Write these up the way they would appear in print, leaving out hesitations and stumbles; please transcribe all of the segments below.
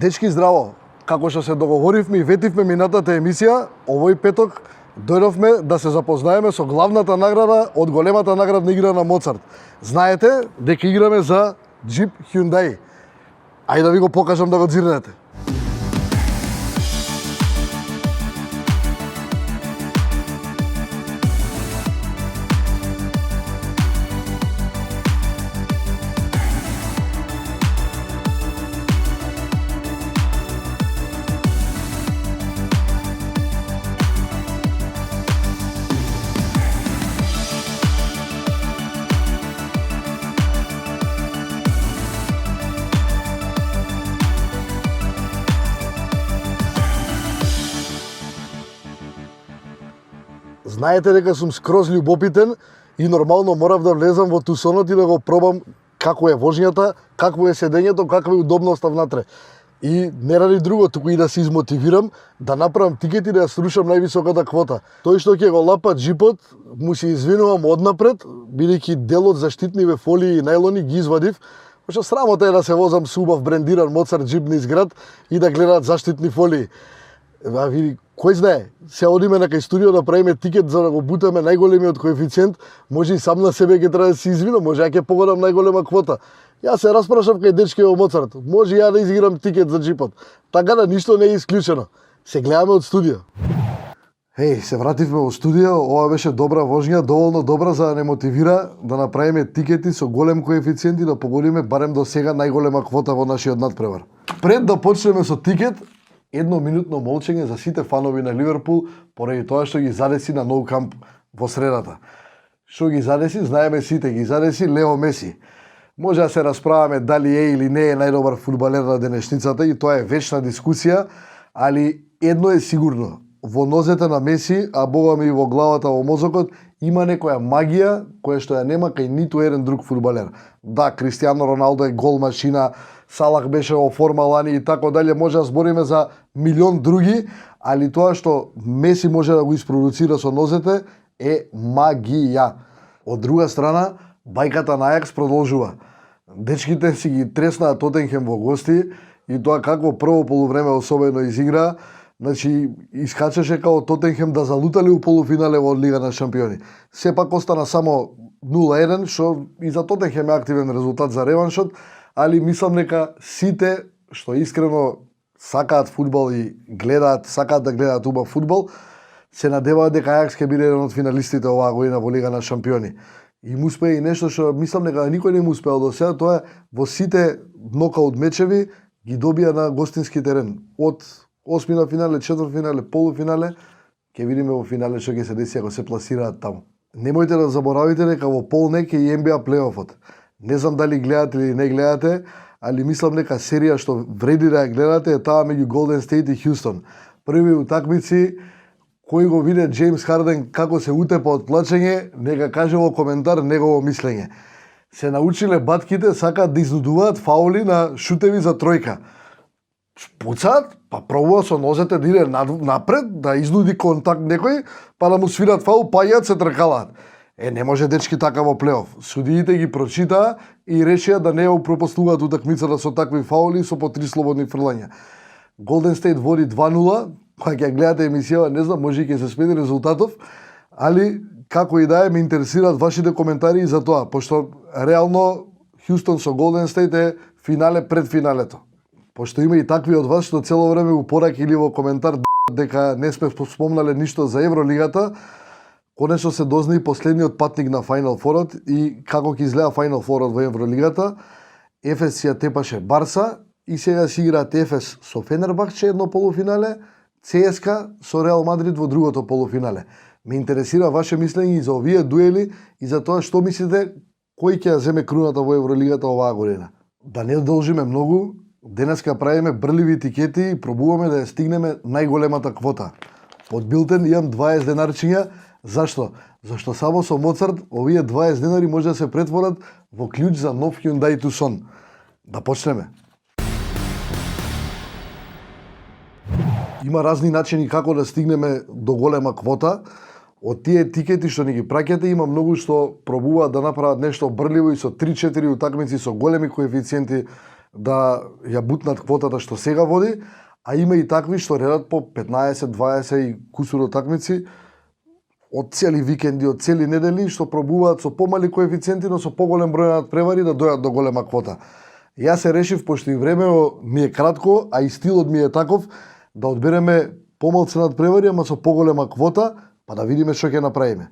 Дечки, здраво! Како што се договоривме и ветивме минатата емисија, овој петок дојдовме да се запознаеме со главната награда од големата наградна игра на Моцарт. Знаете дека играме за Jeep Hyundai. Ајде да ви го покажам да го дзирнете. Знаете дека сум скроз љубопитен и нормално морав да влезам во тусонот и да го пробам како е возњата, какво е седењето, каква е удобноста внатре. И не ради друго, туку и да се измотивирам, да направам тикет и да ја срушам највисоката квота. Тој што ќе го лапа джипот, му се извинувам однапред, бидејќи дел од заштитниве фолии и најлони ги извадив, пошто срамота е да се возам со убав брендиран Моцарт джип низ град и да гледаат заштитни фолии. А види, кој знае, се одиме на кај студио да правиме тикет за да го бутаме најголемиот коефициент, може и сам на себе ќе треба да се извинам, може ја ќе погодам најголема квота. Јас се распрашав кај дечки во Моцарт, може ја да изиграм тикет за джипот. Така да ништо не е исклучено. Се гледаме од студио. Се вративме во студио, ова беше добра вожња, доволно добра за да не мотивира да направиме тикети со голем коефициент и да погодиме барем до сега најголема квота во нашиот надпревар. Пред да почнеме со тикет, едноминутно молчење за сите фанови на Ливерпул поради тоа што ги задеси на Nou Camp во средата. Што ги задеси, знаеме сите, ги задеси Лео Меси. Може да се расправаме дали е или не е најдобар фудбалер на денешницата и тоа е вечна дискусија, али едно е сигурно. Во нозете на Меси, а богами и во главата, во мозокот, има некоја магија која што ја нема кај ниту еден друг фудбалер. Да, Кристијано Роналдо е гол машина, Салах беше во форма лани и така дале, може да збориме за милион други, али тоа што Меси може да го испровоцира со нозете е магија. Од друга страна, бајката на Ајакс продолжува. Дечките си ги треснаат Тотенхем во гости и тоа какво прво полувреме особено изигра, значи искачеше као Тотенхем да залутали у полуфинале во Лига на шампиони. Сепак остана само 0-1, што и за Тотенхем е активен резултат за реваншот, али мислам дека сите што искрено сакаат фудбал и сакаат да гледаат убав фудбал, се надеваат дека Ајакс ќе биде еден од финалистите оваа година во Лига на шампиони. И му успеа и нешто што мислам дека никој не му успеал до сега, тоа е во сите нокаут мечеви ги добија на гостински терен. Од осмина финале, четвртфинале, полуфинале, ќе видиме во финале што ќе се деси ако се пласираат таму. Немојте да заборавите дека во полнек е и NBA плейофот. Не знам дали гледате или не гледате, али мислам дека серија што вреди да ја гледате е таа меѓу Голден Стейт и Хјустон. Први утакмици, кој го виде Джеймс Харден како се утепа од плачење, нека каже во коментар негово мислење. Се научиле батките, сакаат да изнудуваат фаули на шутеви за тројка. Пуцаат, па пробува со нозете да иде напред, да изнуди контакт некој, па да му свират фаул, паѓаат се тркалаат. Не може дечки така во плейоф. Судиите ги прочитаа и решија да не ја упропастуваат утакмицата со такви фаули и со по 3 слободни фрлања. Голден Стейт води 2-0, па ќе гледате емисија, не знам, може и ќе се смени резултатов, али како и да е, ме интересираат вашите коментари за тоа, пошто реално Хјустон со Голден Стейт е финале пред финалето. Пошто има и такви од вас што цело време го поракили во коментар дека не сме спомнале ништо за Евролигата, конечно се дозна и последниот патник на Final Four и како ќе изгледа Final Four во Евролигата. Ефес ја тепаше Барса и сега си играат Ефес со Фенербахче едно полуфинале, ЦСКА со Реал Мадрид во другото полуфинале. Ме интересира ваше мислење и за овие дуели и за тоа што мислите кој ќе ја земе круната во Евролигата оваа година. Да не должиме многу, денеска правиме брливи тикети и пробуваме да ја стигнеме најголемата квота. Под билтен имам 20 денарчиња. Зашто? Зашто само со Моцарт овие 20 денари може да се претворат во клjuč за нов Hyundai Tucson. Да почнеме. Има разни начини како да стигнеме до голема квота. Од тие тикети што ни ги праќате, има многу што пробуваат да направат нешто брливо и со 3-4 утакмици со големи коефициенти да ја бутнат квотата што сега води, а има и такви што редат по 15, 20 и кусуро такмици од цели викенди, од цели недели, што пробуваат со помали коефициенти, но со поголем број на надпревари да дојат до голема квота. Јас се решив, пошто и времето ми е кратко, а и стилот ми е таков, да одбереме помалце надпревари, ама со поголема квота, па да видиме што ќе направиме.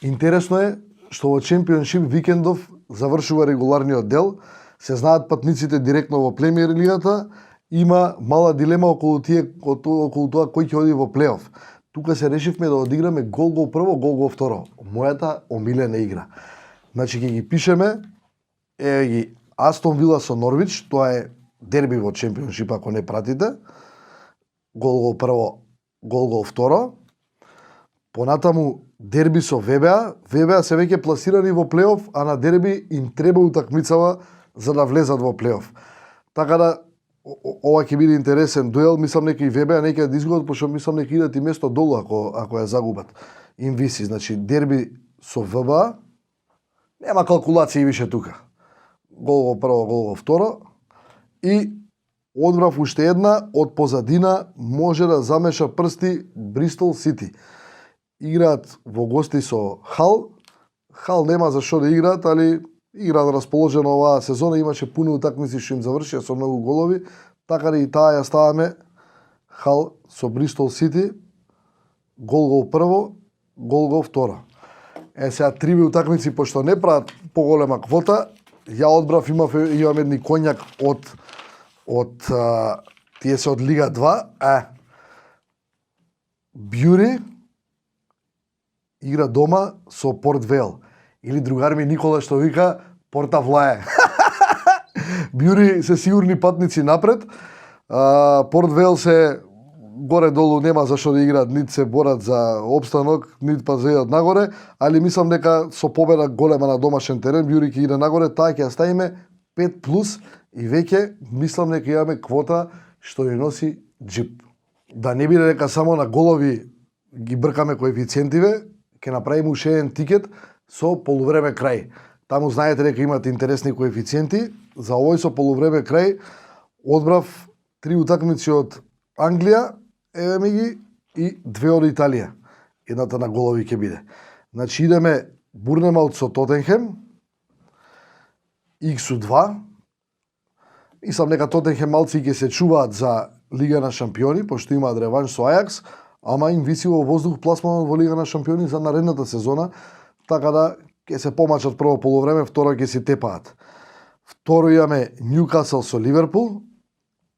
Интересно е што во Чемпионшип викендов завршува регуларниот дел, се знаат патниците директно во Премиер лигата, има мала дилема околу тоа кој ќе оди во плейоф. Тука се решивме да одиграме гол прво, гол второ. Мојата омилена игра. Значи ќе ги пишеме, еве ги Астон Вила со Норвич, тоа е дерби во Чемпионшип ако не пратите. Гол прво, гол второ. Понатаму дерби со ВБА. ВБА се веќе пласирани во плейоф, а на дерби им треба утакмицава за да влезат во плейоф. Така да ова ќе биде интересен дуел, мислам нека и ВБА нека да изгубат, пошто мислам нека идат и место долу ако ја загубат. Им виси, значи дерби со ВБА, нема калкулации више тука. Гол прво, гол второ. И одбрав уште една, од позадина може да замеша прсти Бристол Сити. Играат во гости со Хал. Хал нема за што да играат, али играат расположено оваа сезона, имаше пуни утакмици што им завршија со многу голови, така да и таа ја ставаме Хал со Бристол Сити, гол прво, гол второ. Сега триви утакмици, пошто не прават поголема квота, ја одбрав, имам едни коњак од тие се од Лига 2, Бјури игра дома со Порт Вейл. Или другар ми Никола што вика Порта Влае. Бјури се сигурни патници напред. Порт Вейл се горе-долу нема за што да играат, нит се борат за обстанок, нит па за идат нагоре, али мислам дека со победа голема на домашен терен, Бјури ќе иде нагоре, таа ќе ја ставиме 5+ и веќе мислам дека имаме квота што ја носи джип. Да не биде дека само на голови ги бркаме коефициентиве, ќе направиме уште еден тикет со полувреме крај. Таму знаете дека имате интересни коефициенти. За овој со полувреме крај одбрав 3 утакмици од Англија, еве ми ги, и 2 од Италија. Едната на голови ќе биде. Значи идеме Бурнемаут со Тотенхем, X2. Мислам дека Тотенхем малци ќе се чуваат за Лига на шампиони, пошто имаат реванш со Ајакс, ама им виси во воздух пласманот во Лига на шампиони за наредната сезона, така да ќе се помачат прво полувреме, второ ќе си тепаат. Второ имаме Ньюкасл со Ливерпул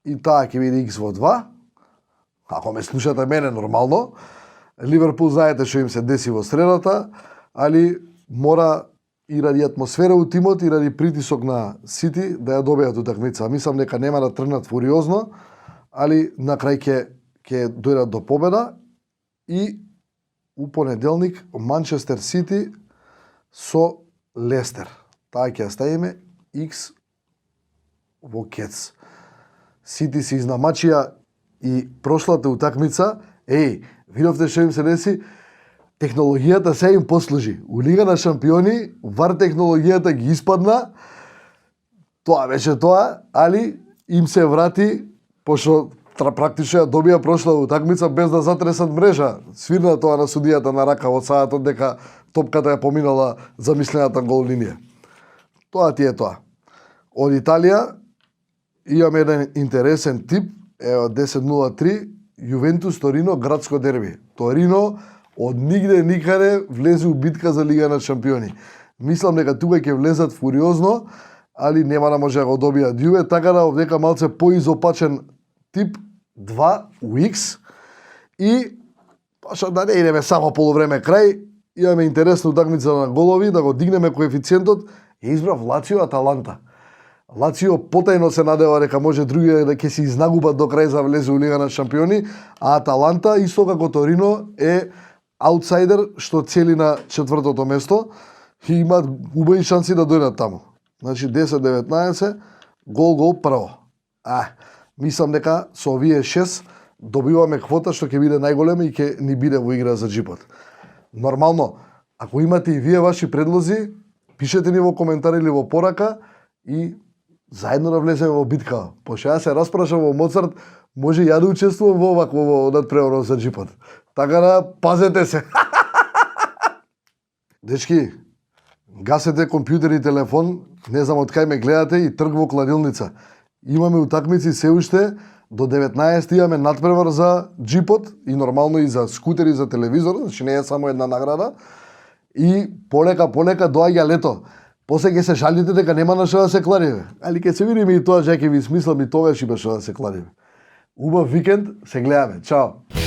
и таа ќе биде X во 2. Ако ме слушате мене нормално, Ливерпул знаете што им се деси во средата, али мора и ради атмосфера у тимот и ради притисок на Сити да ја добијат утакмица. Мислам дека нема да тргнат фуриозно, али на крај ќе дојдат до победа и у понеделник Манчестер Сити со Лестер. Таа ќе ја ставиме X во кец. Сити се изнамачија и прошлата утакмица, видовте што им се деси, технологијата се им послужи. У Лига на шампиони, вар технологијата ги испадна, тоа беше тоа, али им се врати, пошто практично ја добија прошла утакмица без да затресат мрежа. Свирна тоа на судијата на рака од саатот дека топката ја поминала замислената гол линија. Тоа ти е тоа. Од Италија имам еден интересен тип, од 10:03, Јувентус Торино градско дерби. Торино од нигде никаде влезе у битка за Лига на шампиони. Мислам дека тука ќе влезат фуриозно, али нема да може да го добијат Јуве, така да овдека малце поизопачен тип 2 UX и пошто да не идеме само полувреме крај, имаме интересна утакмица на голови, да го дигнеме коефициентот, ја избрав Лацио Аталанта. Лацио потајно се надева дека може други да ќе се изнагубат до крај за влезе у Лига на шампиони, а Аталанта исто како Торино е аутсайдер што цели на четвртото место и имаат убави шанси да дојдат таму. Значи 10-19, гол прво. Мислам дека со овие 6 добиваме квота што ќе биде најголема и ќе ни биде во игра за джипот. Нормално, ако имате и вие ваши предлози, пишете ни во коментар или во порака и заедно да влеземе во битка. Пошто ја се распрашам во Моцарт, може ја да учествувам во овакво надпреварно за джипот. Така да пазете се. Дечки, гасете компјутер и телефон, не знам од кај ме гледате и трг во кладилница. Имаме утакмици се уште, до 19 имаме надпревар за джипот и нормално и за скутер и за телевизор, значи не е само една награда. И полека доаѓа лето. После ќе се шалите дека нема на што да се кладиме. Али ќе се видиме и тоа, ќе ви смислам и тогаш има што да се кладиме. Убав викенд, се гледаме. Чао!